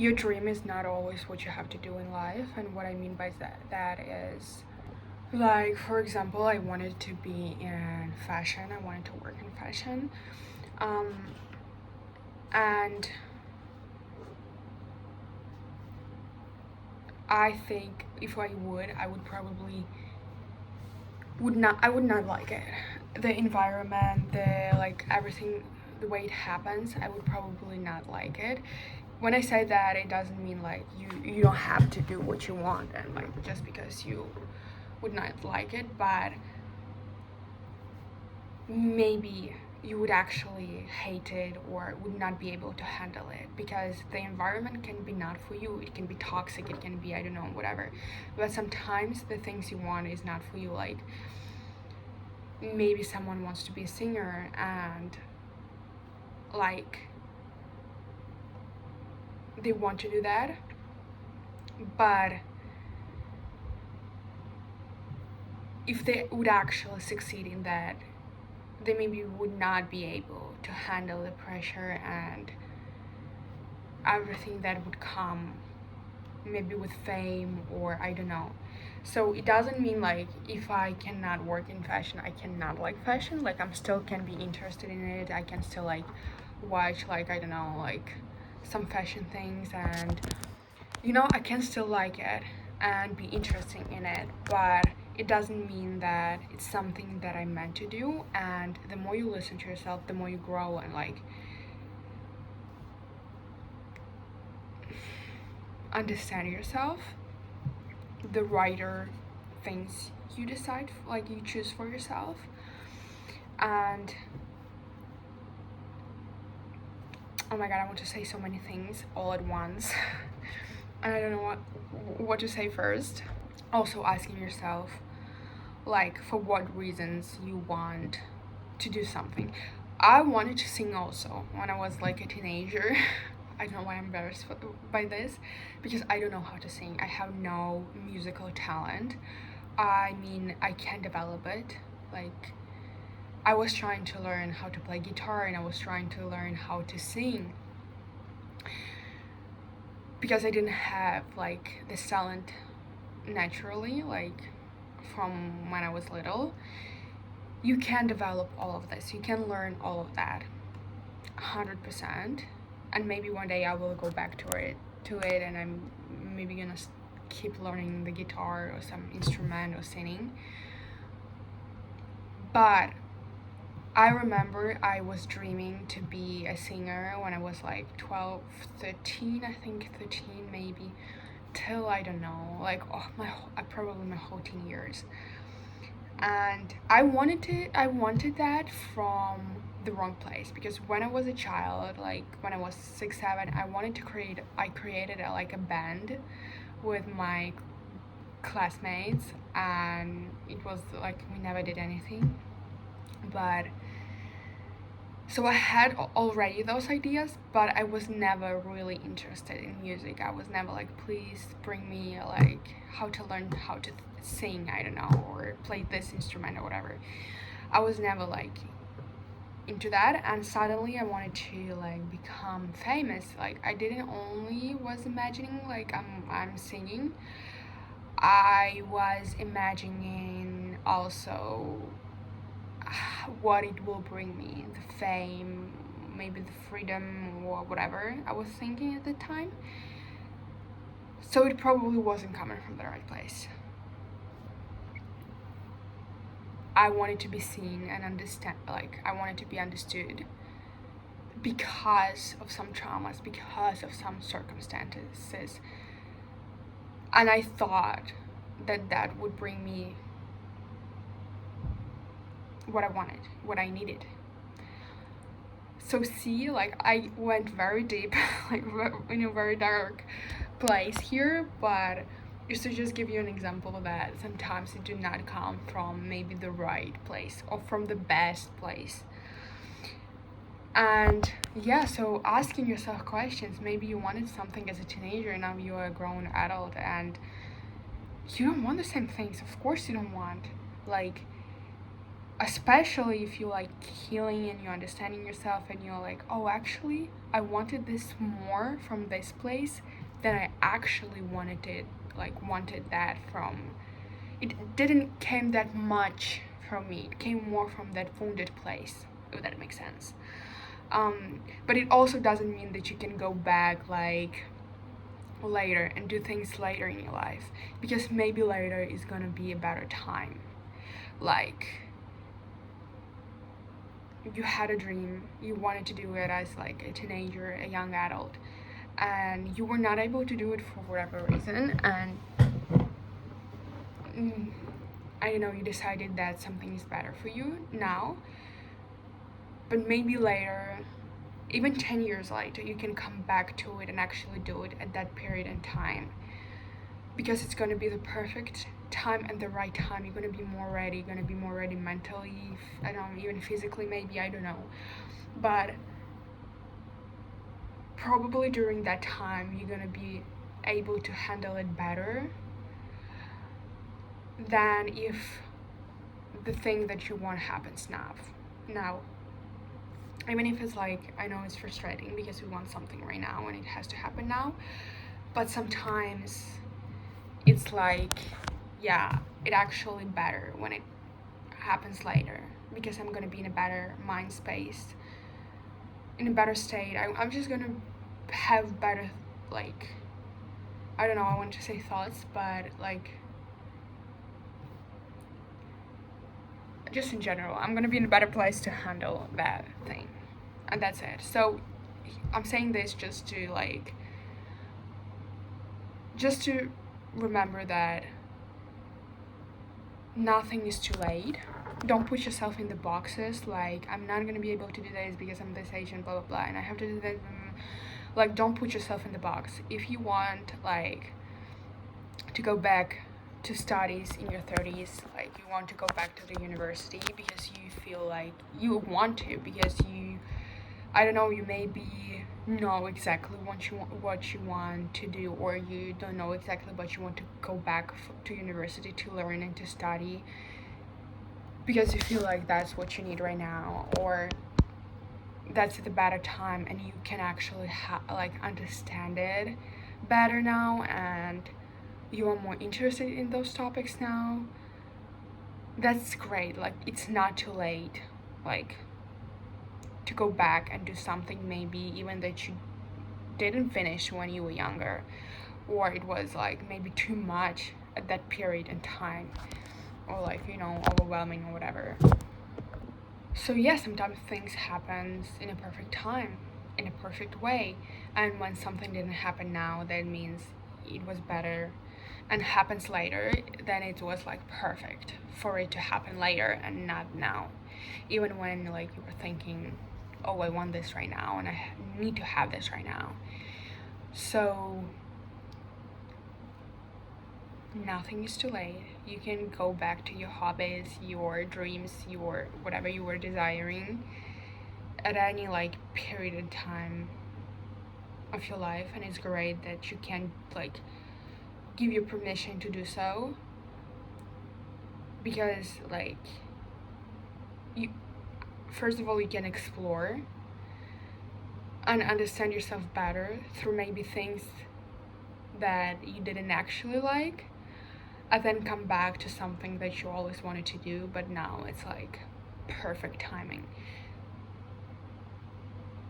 your dream is not always what you have to do in life. And what I mean by that is, like, for example, I wanted to be in fashion, I wanted to work in fashion. um, and I think if I would probably I would not like it. The environment, the like everything, the way it happens, I would probably not like it. When I say that, it doesn't mean like you don't have to do what you want and like just because you would not like it, but maybe you would actually hate it or would not be able to handle it because the environment can be not for you. It can be toxic, it can be, I don't know, whatever. But sometimes the things you want is not for you. Like maybe someone wants to be a singer and like they want to do that, but if they would actually succeed in that, they maybe would not be able to handle the pressure and everything that would come maybe with fame or I don't know. So it doesn't mean like if I cannot work in fashion, I cannot like fashion. Like I'm still can be interested in it. I can still like watch like I don't know like some fashion things and I can still like it and be interested in it, but it doesn't mean that it's something that I'm meant to do. And the more you listen to yourself, the more you grow and like understand yourself, the righter things you decide, like you choose for yourself. And oh my god, I want to say so many things all at once. And I don't know what to say first. Also asking yourself like for what reasons you want to do something. I wanted to sing also when I was like a teenager. I don't know why I'm embarrassed by this because I don't know how to sing. I have no musical talent. I mean, I can develop it. Like, I was trying to learn how to play guitar and I was trying to learn how to sing because I didn't have like this talent naturally, like from when I was little. You can develop all of this, you can learn all of that 100%. And maybe one day I will go back to it and I'm maybe gonna keep learning the guitar or some instrument or singing. But I remember I was dreaming to be a singer when I was like 12, 13, I think 13 maybe, till I don't know, like probably my whole teen years. And I wanted that from the wrong place because when I was a child, like when I was 6, 7, I created like a band with my classmates, and it was like we never did anything. But so I had already those ideas, but I was never really interested in music. I was never like, please bring me like how to learn how to sing, I don't know, or play this instrument or whatever. I was never like into that, and suddenly I wanted to like become famous. Like I didn't only was imagining like I'm singing. I was imagining also what it will bring me, the fame, maybe the freedom or whatever I was thinking at the time. So it probably wasn't coming from the right place. I wanted to be seen and understand, like I wanted to be understood because of some traumas, because of some circumstances. And I thought that that would bring me what I wanted, what I needed. So see, like I went very deep, like in a very dark place here, but just to just give you an example of that sometimes it do not come from maybe the right place or from the best place. And yeah, so asking yourself questions. Maybe you wanted something as a teenager, now you are a grown adult and you don't want the same things. Of course you don't want. Like especially if you like healing and you're understanding yourself and you're like, oh, actually I wanted this more from this place than I actually wanted that from. It didn't came that much from me, it came more from that wounded place, if that makes sense. But it also doesn't mean that you can go back like later and do things later in your life, because maybe later is gonna be a better time. Like, you had a dream, you wanted to do it as like a teenager, a young adult, and you were not able to do it for whatever reason, and I don't know, you decided that something is better for you now, but maybe later, even 10 years later, you can come back to it and actually do it at that period in time, because it's going to be the perfect time and the right time. You're going to be more ready, you're going to be more ready mentally, I don't know, even physically maybe, I don't know, but probably during that time you're going to be able to handle it better than if the thing that you want happens now. Even if it's like, I know it's frustrating because we want something right now and it has to happen now, but sometimes it's like, yeah, it actually better when it happens later, because I'm gonna be in a better mind space, in a better state. I'm just gonna have better, like, I don't know, I want to say thoughts, but like, just in general, I'm gonna be in a better place to handle that thing. And that's it. So I'm saying this just to remember that nothing is too late. Don't put yourself in the boxes, like, I'm not gonna be able to do this because I'm this age and blah blah blah, and I have to do this. Like, don't put yourself in the box. If you want, like, to go back to studies in your 30s, like, you want to go back to the university because you feel like you want to, because you, I don't know, you maybe know exactly what you want to do, or you don't know exactly what you want to go back to university to learn and to study, because you feel like that's what you need right now, or that's the better time, and you can actually like understand it better now, and you are more interested in those topics now. That's great. Like, it's not too late, like, to go back and do something maybe even that you didn't finish when you were younger, or it was like maybe too much at that period in time, or like, you know, overwhelming or whatever. So yeah, sometimes things happens in a perfect time, in a perfect way, and when something didn't happen now, that means it was better, and happens later, then it was like perfect for it to happen later and not now, even when like you were thinking, oh, I want this right now and I need to have this right now. So nothing is too late. You can go back to your hobbies, your dreams, your whatever you were desiring at any like period in time of your life, and it's great that you can like give you permission to do so, because like, you, first of all, you can explore and understand yourself better through maybe things that you didn't actually like, and then come back to something that you always wanted to do, but now it's like perfect timing.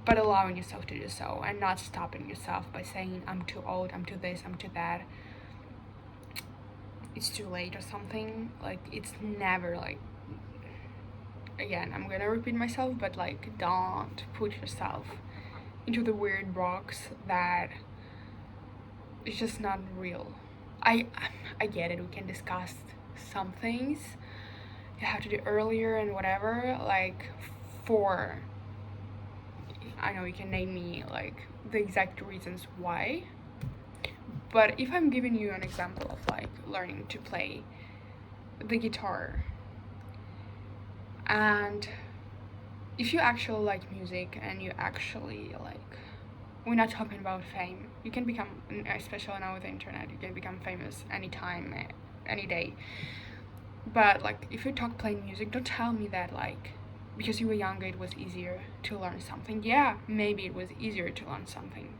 But allowing yourself to do so, and not stopping yourself by saying, I'm too old, I'm too this, I'm too that, it's too late or something. Like, it's never like, again, I'm gonna repeat myself, but like, don't put yourself into the weird box that is just not real. I get it, we can discuss some things you have to do earlier and whatever, like, for, I know you can name me like the exact reasons why, but if I'm giving you an example of like learning to play the guitar, and if you actually like music and you actually like, we're not talking about fame, you can become, especially now with the internet, you can become famous anytime, any day. But like if you talk playing music, don't tell me that like because you were younger it was easier to learn something. Yeah, maybe it was easier to learn something,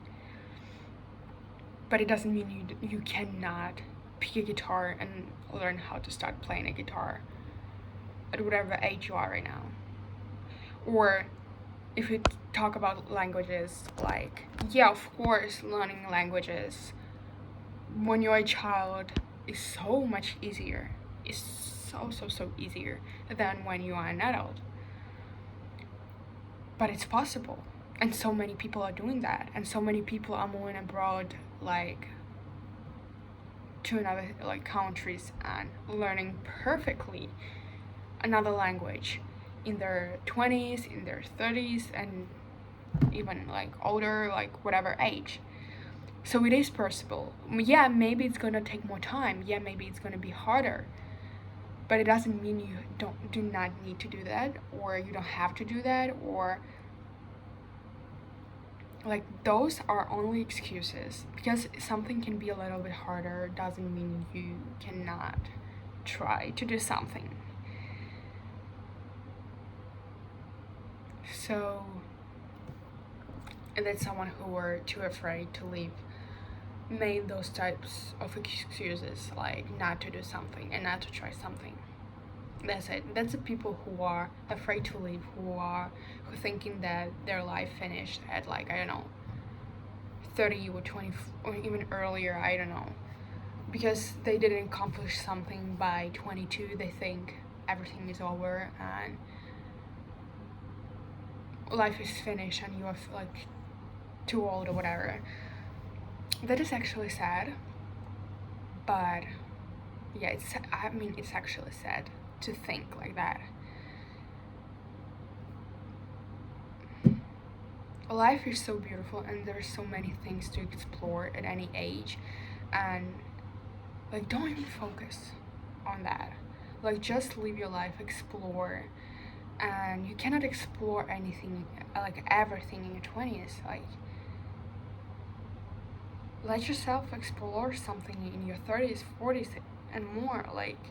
but it doesn't mean you cannot pick a guitar and learn how to start playing a guitar at whatever age you are right now. Or if we talk about languages, like yeah, of course, learning languages when you're a child is so much easier. It's so easier than when you are an adult. But it's possible, and so many people are doing that, and so many people are moving abroad, like to another like countries and learning perfectly another language in their 20s, in their 30s, and even like older, like whatever age. So it is possible. Yeah, maybe it's gonna take more time. Yeah, maybe it's gonna be harder. But it doesn't mean you do not need to do that, or you don't have to do that, or like those are only excuses. Because something can be a little bit harder doesn't mean you cannot try to do something. So, and then someone who were too afraid to leave made those types of excuses, like not to do something and not to try something. That's it. That's the people who are afraid to leave, who thinking that their life finished at like I don't know, 30 or 20 or even earlier. I don't know, because they didn't accomplish something by 22. They think everything is over and life is finished, and you are like too old or whatever. That is actually sad, but yeah, it's actually sad to think like that. Life is so beautiful, and there's so many things to explore at any age, and like don't even focus on that. Like just live your life, explore, and you cannot explore anything, like everything in your 20s. Like let yourself explore something in your 30s, 40s, and more. Like